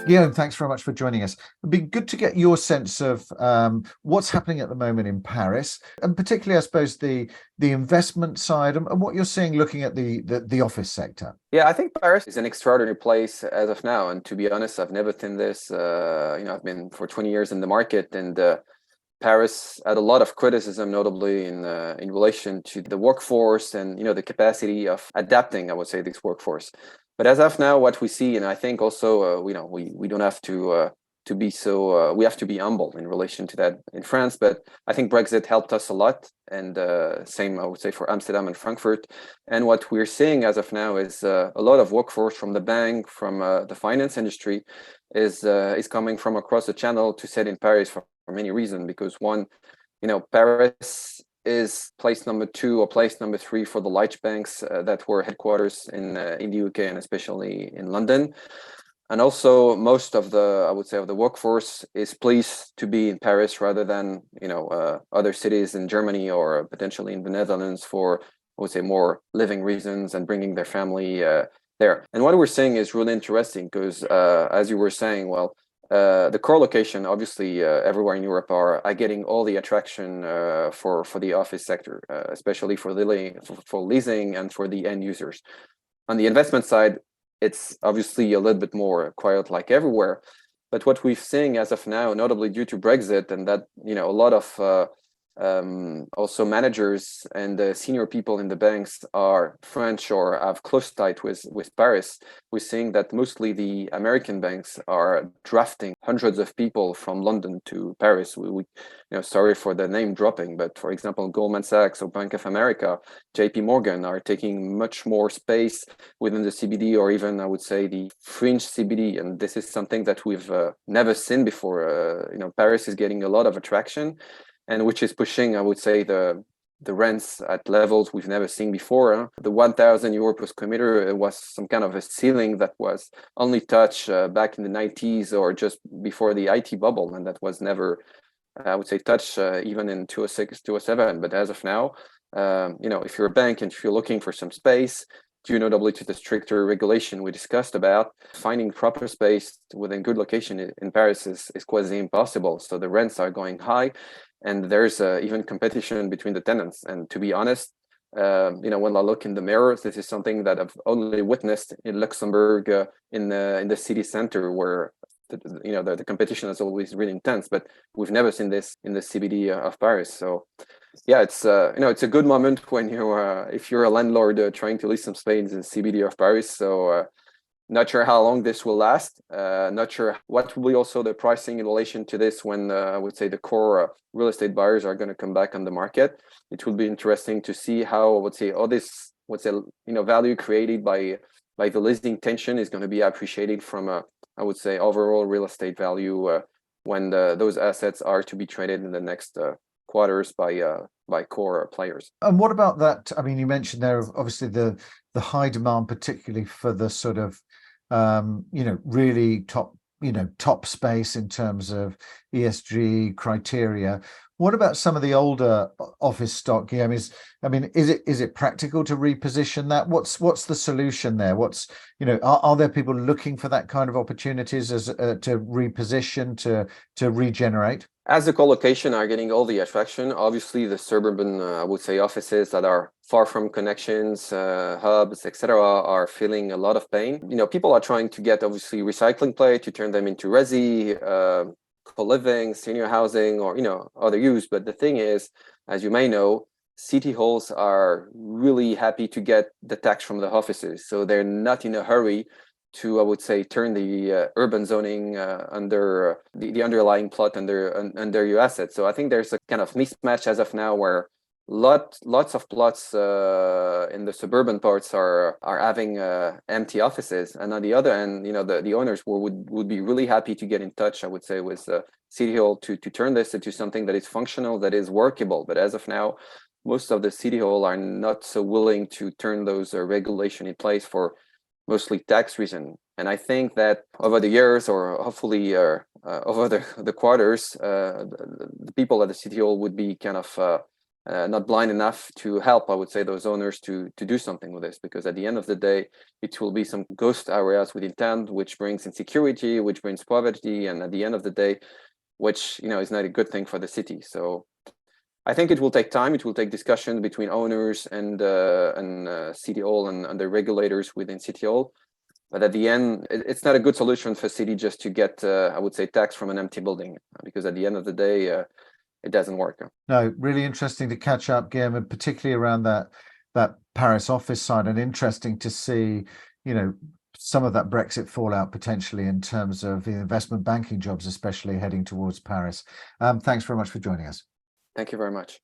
Guillaume, thanks very much for joining us. It'd be good to get your sense of what's happening at the moment in Paris, and particularly, I suppose, the investment side and what you're seeing looking at the office sector. Yeah, I think Paris is an extraordinary place as of now. And to be honest, I've never seen this. I've been for 20 years in the market, and Paris had a lot of criticism, notably in relation to the workforce and the capacity of adapting, I would say, this workforce. But as of now, what we see, and I think also, we don't have to be so. We have to be humble in relation to that in France. But I think Brexit helped us a lot, and same I would say for Amsterdam and Frankfurt. And what we're seeing as of now is a lot of workforce from the bank, from the finance industry, is coming from across the channel to set in Paris for many reasons. Because one, Paris is place number 2 or place number 3 for the large banks that were headquarters in the UK and especially in London. And also, most of I would say, of the workforce is pleased to be in Paris rather than other cities in Germany or potentially in the Netherlands for, I would say, more living reasons and bringing their family there. And what we're seeing is really interesting because, as you were saying, the core location, obviously, everywhere in Europe are getting all the attraction for the office sector, especially for leasing and for the end users. On the investment side, it's obviously a little bit more quiet, like everywhere. But what we've seen as of now, notably due to Brexit, and that a lot of also managers and senior people in the banks are French or have close ties with Paris. We're seeing that mostly the American banks are drafting hundreds of people from London to Paris. Sorry for the name dropping, but for example, Goldman Sachs or Bank of America, JP Morgan are taking much more space within the CBD, or even I would say the fringe CBD. And this is something that we've never seen before. Paris is getting a lot of attraction, and which is pushing, I would say, the rents at levels we've never seen before. The 1,000 euro per square meter was some kind of a ceiling that was only touched back in the 90s or just before the IT bubble, and that was never, I would say, touched even in 2006, 2007. But as of now, if you're a bank and if you're looking for some space, due notably to the stricter regulation we discussed about, finding proper space within good location in Paris is quasi impossible. So the rents are going high, and there's even competition between the tenants. And to be honest, when I look in the mirror, this is something that I've only witnessed in Luxembourg, in the city center, where the competition is always really intense. But we've never seen this in the CBD of Paris. So yeah, it's it's a good moment when if you're a landlord trying to lease some space in the CBD of Paris. So not sure how long this will last. Not sure what will be also the pricing in relation to this when I would say the core real estate buyers are going to come back on the market. It will be interesting to see how I would say all this value created by the leasing tension is going to be appreciated from I would say overall real estate value when those assets are to be traded in the next quarters by core players. And what about that? I mean, you mentioned there obviously the high demand, particularly for the sort of really top space in terms of ESG criteria. What about some of the older office stock, Guillaume? Is it practical to reposition that? What's the solution there? Are there people looking for that kind of opportunities as to reposition, to regenerate? As the co-location are getting all the attraction, obviously the suburban, I would say, offices that are far from connections, hubs, etc., are feeling a lot of pain. People are trying to get obviously recycling play to turn them into resi, co-living, senior housing, or other use. But the thing is, as you may know, city halls are really happy to get the tax from the offices, so they're not in a hurry to, I would say, turn the urban zoning under the underlying plot under your assets. So I think there's a kind of mismatch as of now where lots of plots in the suburban parts are having empty offices, and on the other end, the owners would be really happy to get in touch, I would say, with City Hall to turn this into something that is functional, that is workable. But as of now, most of the City Hall are not so willing to turn those regulation in place for mostly tax reason. And I think that over the years, or hopefully over the quarters, the people at the City Hall would be kind of not blind enough to help, I would say, those owners to do something with this, because at the end of the day, it will be some ghost areas within town, which brings insecurity, which brings poverty, and at the end of the day, which is not a good thing for the city. So I think it will take time. It will take discussion between owners and City Hall and the regulators within City Hall. But at the end, it's not a good solution for city just to get, I would say, tax from an empty building, because at the end of the day, it doesn't work. No, really interesting to catch up, Guillaume, and particularly around that Paris office side, and interesting to see, some of that Brexit fallout potentially in terms of the investment banking jobs, especially heading towards Paris. Thanks very much for joining us. Thank you very much.